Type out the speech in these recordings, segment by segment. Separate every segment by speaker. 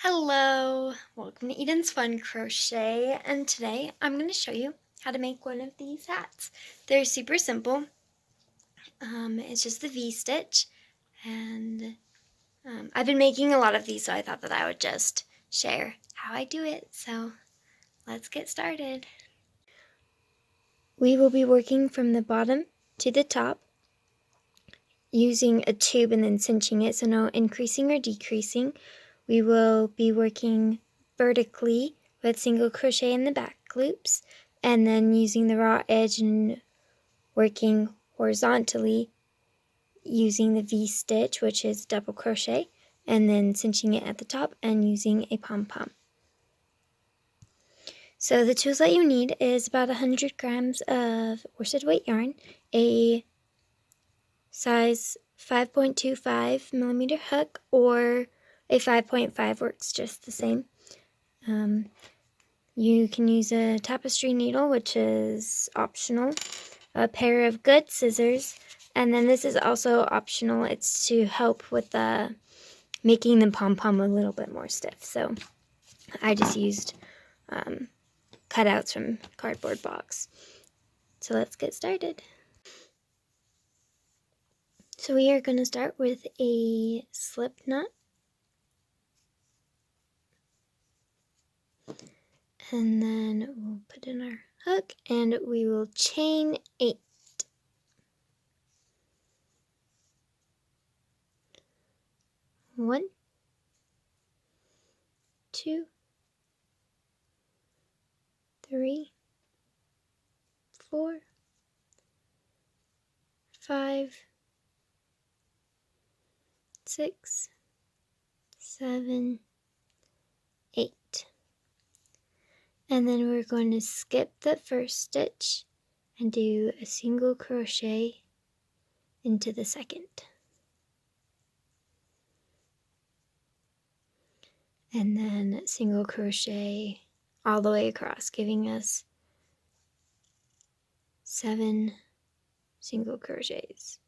Speaker 1: Hello, welcome to Eden's Fun Crochet, and today I'm going to show you how to make one of these hats. They're super simple. It's just the V-stitch, and I've been making a lot of these, so I thought that I would just share how I do it. So let's get started. We will be working from the bottom to the top using a tube and then cinching it, so no increasing or decreasing. We will be working vertically with single crochet in the back loops, and then using the raw edge and working horizontally using the V-stitch, which is double crochet, and then cinching it at the top and using a pom-pom. So the tools that you need is about 100 grams of worsted weight yarn, a size 5.25 millimeter hook, or a 5.5 works just the same. You can use a tapestry needle, which is optional, a pair of good scissors, and then this is also optional. It's to help with making the pom-pom a little bit more stiff. So I just used cutouts from cardboard box. So let's get started. So we are going to start with a slip knot. And then we'll put in our hook and we will chain 8. 1, 2, 3, 4, 5, 6, 7, 8. And then we're going to skip the first stitch and do a single crochet into the second. And then single crochet all the way across, giving us 7 single crochets.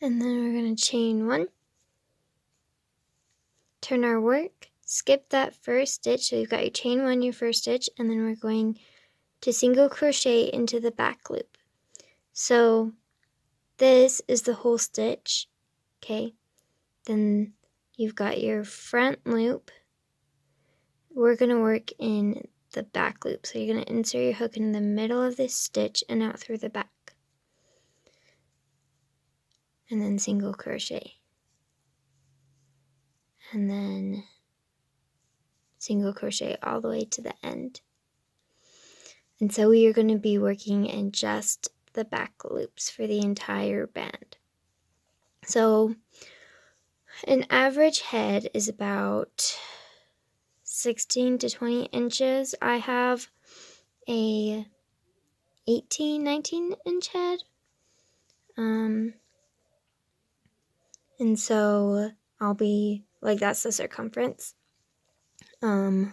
Speaker 1: And then we're going to chain 1, turn our work, skip that first stitch, so you've got your chain 1, your first stitch, and then we're going to single crochet into the back loop. So this is the whole stitch, okay? Then you've got your front loop. We're going to work in the back loop, so you're going to insert your hook in the middle of this stitch and out through the back. And then single crochet. And then single crochet all the way to the end. And so we are going to be working in just the back loops for the entire band. So an average head is about 16 to 20 inches. I have a 18, 19 inch head. And so I'll be, like, that's the circumference. Now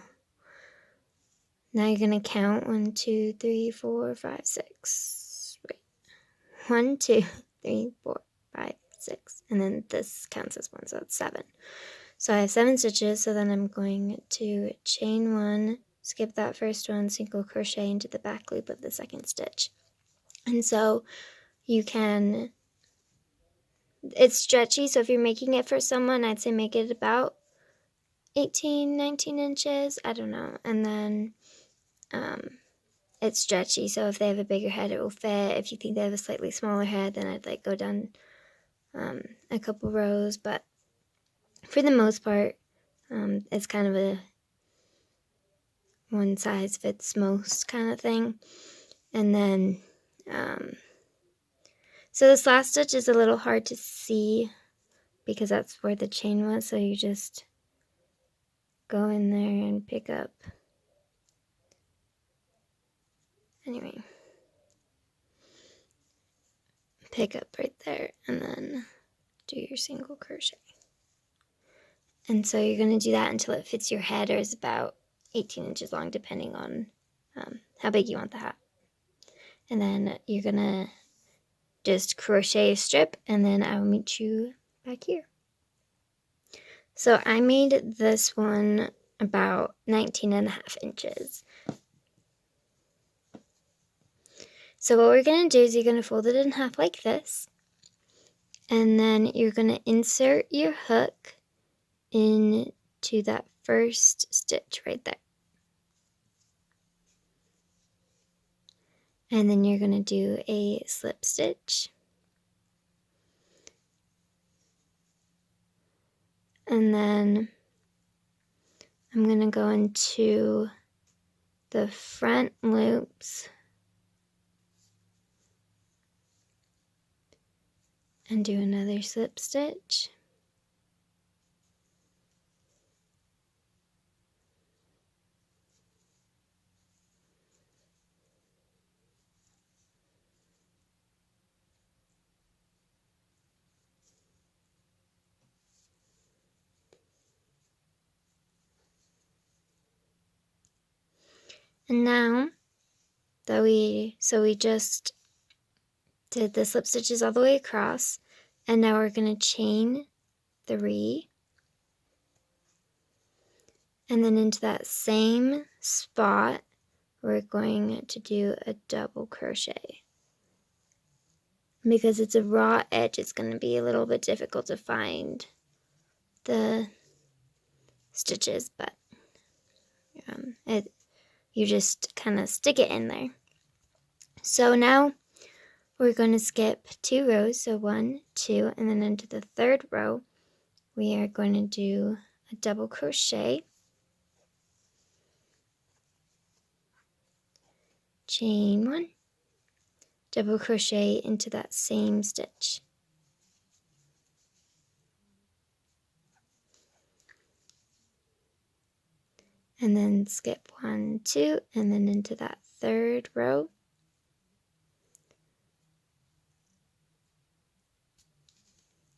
Speaker 1: you're going to count 1, 2, 3, 4, 5, 6. Wait. 1, 2, 3, 4, 5, 6. And then this counts as 1, so it's 7. So I have 7 stitches, so then I'm going to chain 1, skip that first one, single crochet into the back loop of the second stitch. And so you can, it's stretchy, so if you're making it for someone, I'd say make it about 18, 19 inches, I don't know. And then it's stretchy, so if they have a bigger head, it will fit. If you think they have a slightly smaller head, then I'd go down a couple rows, but for the most part, it's kind of a one size fits most kind of thing. And then, so this last stitch is a little hard to see because that's where the chain was, so you just go in there and pick up. Anyway, pick up right there and then do your single crochet. And so you're going to do that until it fits your head, or is about 18 inches long, depending on how big you want the hat. And then you're going to just crochet a strip, and then I will meet you back here. So I made this one about 19.5 inches. So what we're going to do is you're going to fold it in half like this, and then you're going to insert your hook into that first stitch right there. And then you're going to do a slip stitch. And then I'm going to go into the front loops and do another slip stitch. And now that we just did the slip stitches all the way across, and now we're going to chain 3, and then into that same spot we're going to do a double crochet. Because it's a raw edge, it's going to be a little bit difficult to find the stitches, but you just kind of stick it in there. So now we're going to skip 2 rows, so 1, 2, and then into the 3rd row we are going to do a double crochet, chain 1, double crochet into that same stitch. And then skip 1, 2, and then into that 3rd row.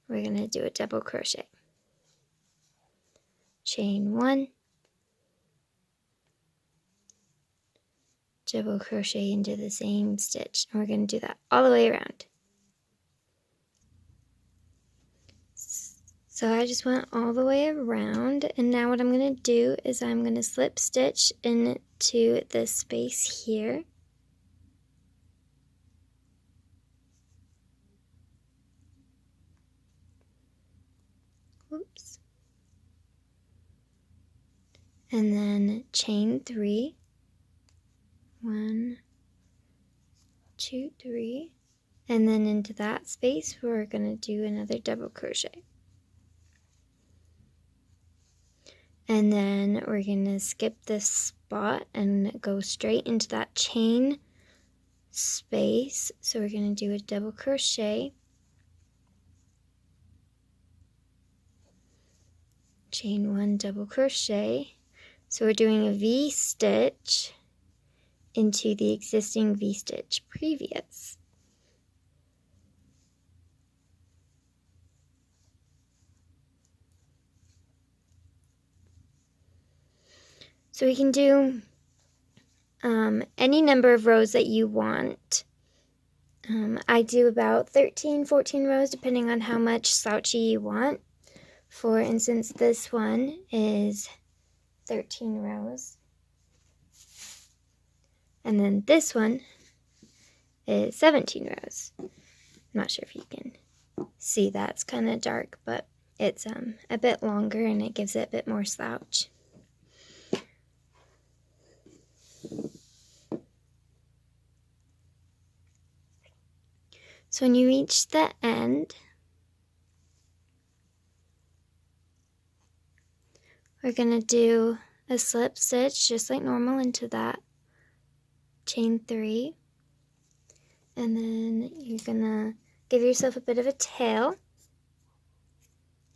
Speaker 1: We're going to do a double crochet. Chain 1, double crochet into the same stitch. And we're going to do that all the way around. So I just went all the way around, and now what I'm going to do is I'm going to slip stitch into this space here. Whoops. And then chain 3. 1, 2, 3. And then into that space we're going to do another double crochet. And then we're going to skip this spot and go straight into that chain space. So we're going to do a double crochet, chain 1, double crochet. So we're doing a V-stitch into the existing V-stitch previous. So we can do any number of rows that you want. I do about 13, 14 rows depending on how much slouchy you want. For instance, this one is 13 rows. And then this one is 17 rows. I'm not sure if you can see that. It's kind of dark, but it's a bit longer and it gives it a bit more slouch. So when you reach the end, we're going to do a slip stitch just like normal into that chain 3. And then you're going to give yourself a bit of a tail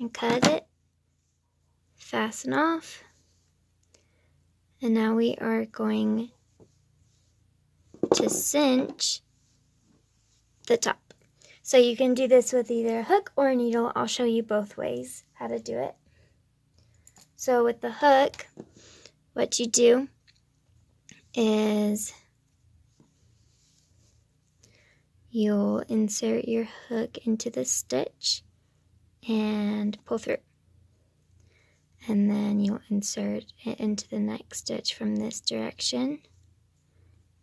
Speaker 1: and cut it, fasten off. And now we are going to cinch the top. So you can do this with either a hook or a needle. I'll show you both ways how to do it. So with the hook, what you do is you'll insert your hook into the stitch and pull through. And then you'll insert it into the next stitch from this direction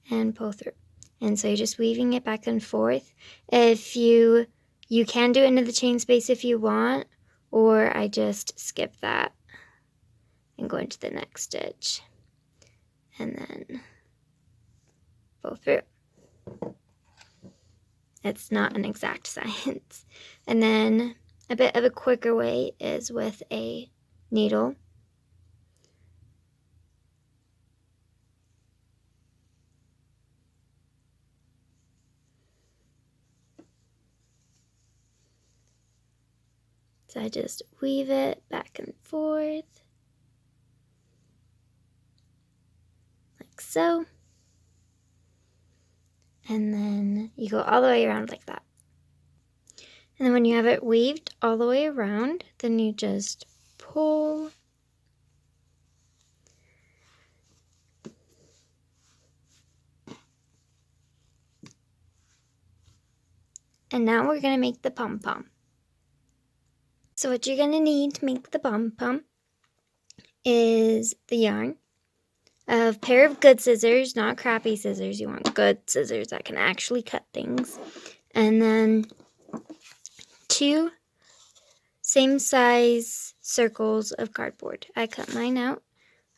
Speaker 1: and pull through. And so you're just weaving it back and forth. If you can do it into the chain space if you want, or I just skip that and go into the next stitch and then pull through. It's not an exact science. And then a bit of a quicker way is with a needle. So I just weave it back and forth, like so. And then you go all the way around like that. And then when you have it weaved all the way around, then you just pull. And now we're going to make the pom-pom. So what you're going to need to make the pom-pom is the yarn, a pair of good scissors, not crappy scissors. You want good scissors that can actually cut things. And then 2 same size circles of cardboard. I cut mine out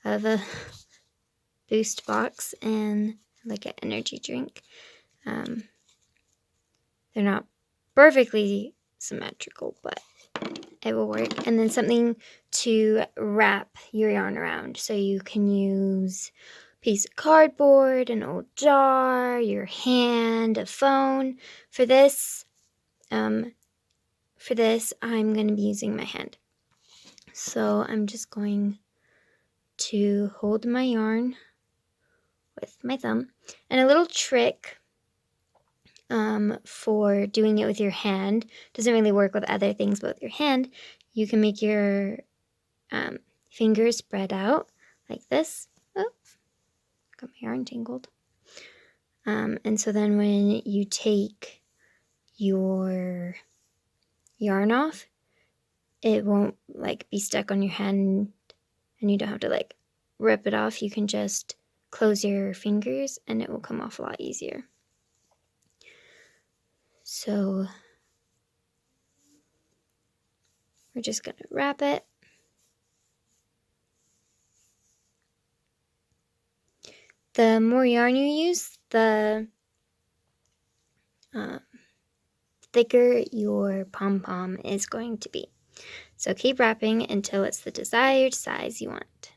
Speaker 1: of a boost box and like an energy drink. They're not perfectly symmetrical, but it will work. And then something to wrap your yarn around. So you can use a piece of cardboard, an old jar, your hand, a phone. For this, I'm going to be using my hand. So I'm just going to hold my yarn with my thumb. And a little trick for doing it with your hand, doesn't really work with other things, but with your hand, you can make your fingers spread out like this. Oh, got my yarn tangled. And so then when you take your yarn off, it won't like be stuck on your hand and you don't have to like rip it off. You can just close your fingers and it will come off a lot easier. So we're just going to wrap it. The more yarn you use, the thicker your pom-pom is going to be. So keep wrapping until it's the desired size you want.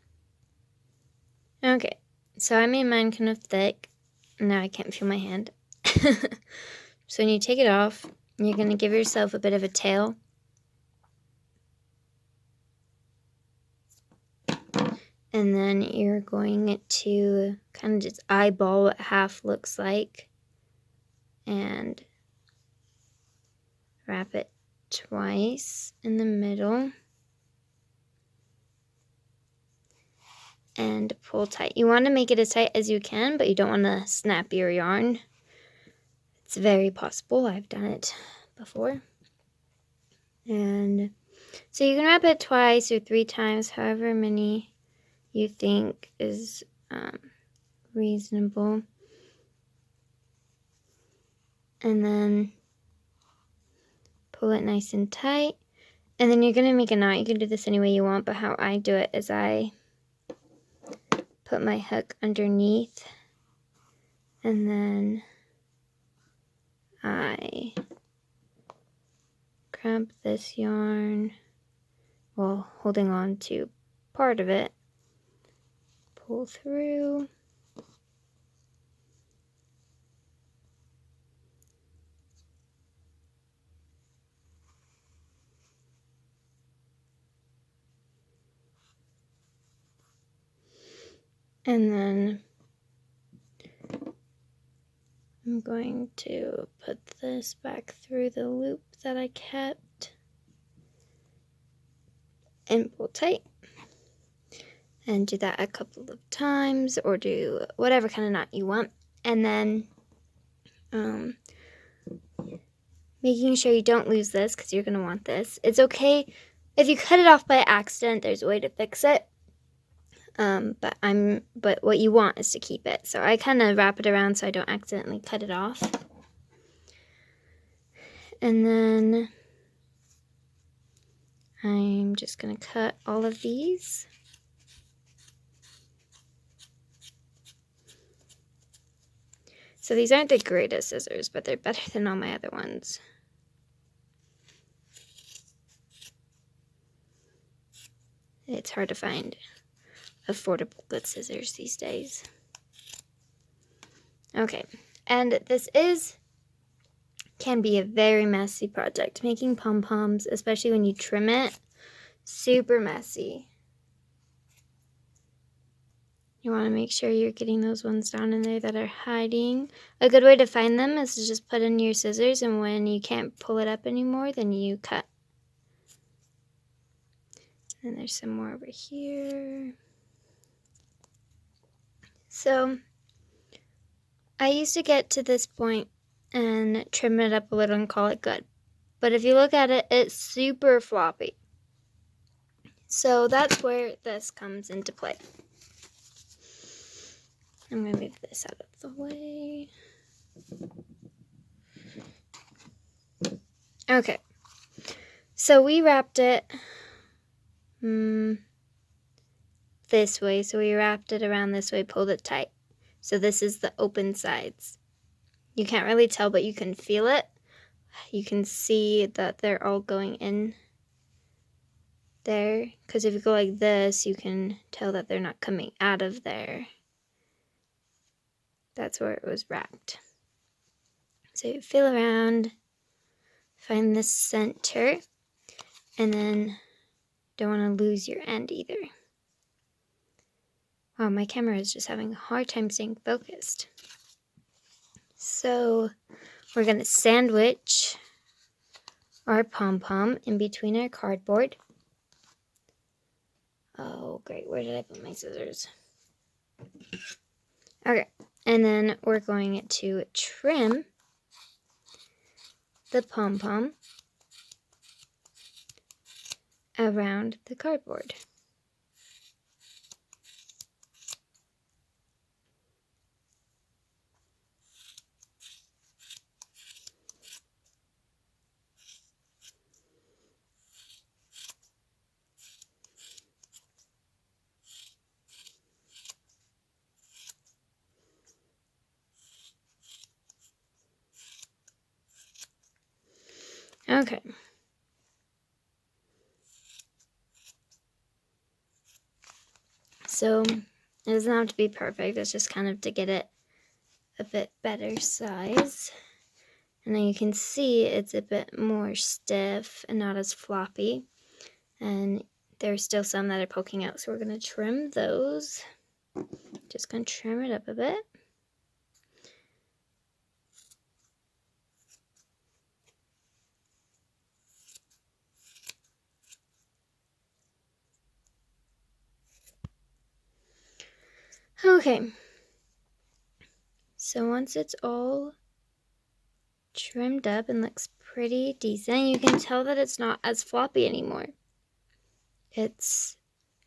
Speaker 1: Okay, so I made mine kind of thick. Now I can't feel my hand. So when you take it off, you're going to give yourself a bit of a tail. And then you're going to kind of just eyeball what half looks like and wrap it twice in the middle and pull tight. You want to make it as tight as you can, but you don't want to snap your yarn. It's very possible. I've done it before. And so you can wrap it twice or 3 times, however many you think is reasonable. And then pull it nice and tight. And then you're going to make a knot. You can do this any way you want, but how I do it is I put my hook underneath and then I grab this yarn while holding on to part of it, pull through, and then I'm going to put this back through the loop that I kept and pull tight. And do that a couple of times, or do whatever kind of knot you want. And then making sure you don't lose this, because you're going to want this. It's okay if you cut it off by accident, there's a way to fix it. But what you want is to keep it. So I kind of wrap it around so I don't accidentally cut it off. And then I'm just going to cut all of these. So these aren't the greatest scissors, but they're better than all my other ones. It's hard to find affordable good scissors these days. Okay, and this can be a very messy project. Making pom-poms, especially when you trim it, super messy. You want to make sure you're getting those ones down in there that are hiding. A good way to find them is to just put in your scissors, and when you can't pull it up anymore, then you cut. And there's some more over here. So I used to get to this point and trim it up a little and call it good. But if you look at it, it's super floppy. So that's where this comes into play. I'm going to move this out of the way. Okay. So we wrapped it this way. So we wrapped it around this way, pulled it tight. So this is the open sides. You can't really tell, but you can feel it. You can see that they're all going in there. Because if you go like this, you can tell that they're not coming out of there. That's where it was wrapped. So you feel around, find the center, and then don't want to lose your end either. Wow, my camera is just having a hard time staying focused. So we're going to sandwich our pom-pom in between our cardboard. Oh, great. Where did I put my scissors? Okay. And then we're going to trim the pom-pom around the cardboard. Okay. So it doesn't have to be perfect. It's just kind of to get it a bit better size. And then you can see it's a bit more stiff and not as floppy. And there's still some that are poking out. So we're going to trim those. Just going to trim it up a bit. Okay, so once it's all trimmed up and looks pretty decent, you can tell that it's not as floppy anymore. It's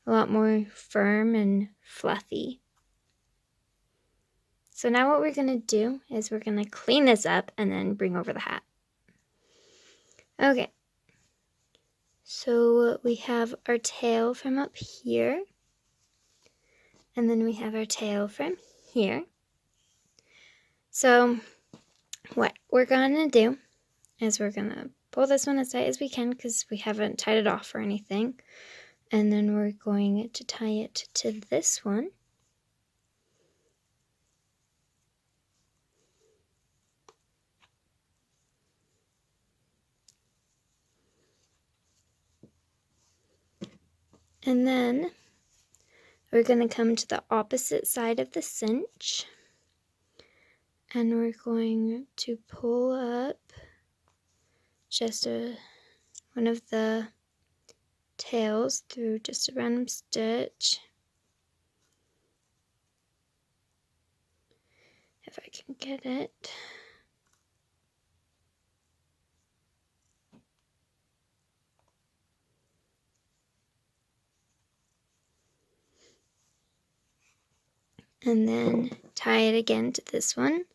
Speaker 1: a lot more firm and fluffy. So now what we're going to do is we're going to clean this up and then bring over the hat. Okay, so we have our tail from up here. And then we have our tail from here. So what we're going to do is we're going to pull this one as tight as we can because we haven't tied it off or anything. And then we're going to tie it to this one. And then we're going to come to the opposite side of the cinch. And we're going to pull up just one of the tails through just a random stitch. if I can get it. And then tie it again to this one.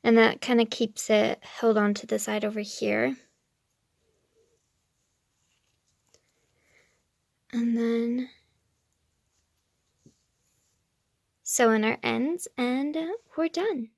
Speaker 1: And that kind of keeps it held onto the side over here. And then sew in our ends, and we're done.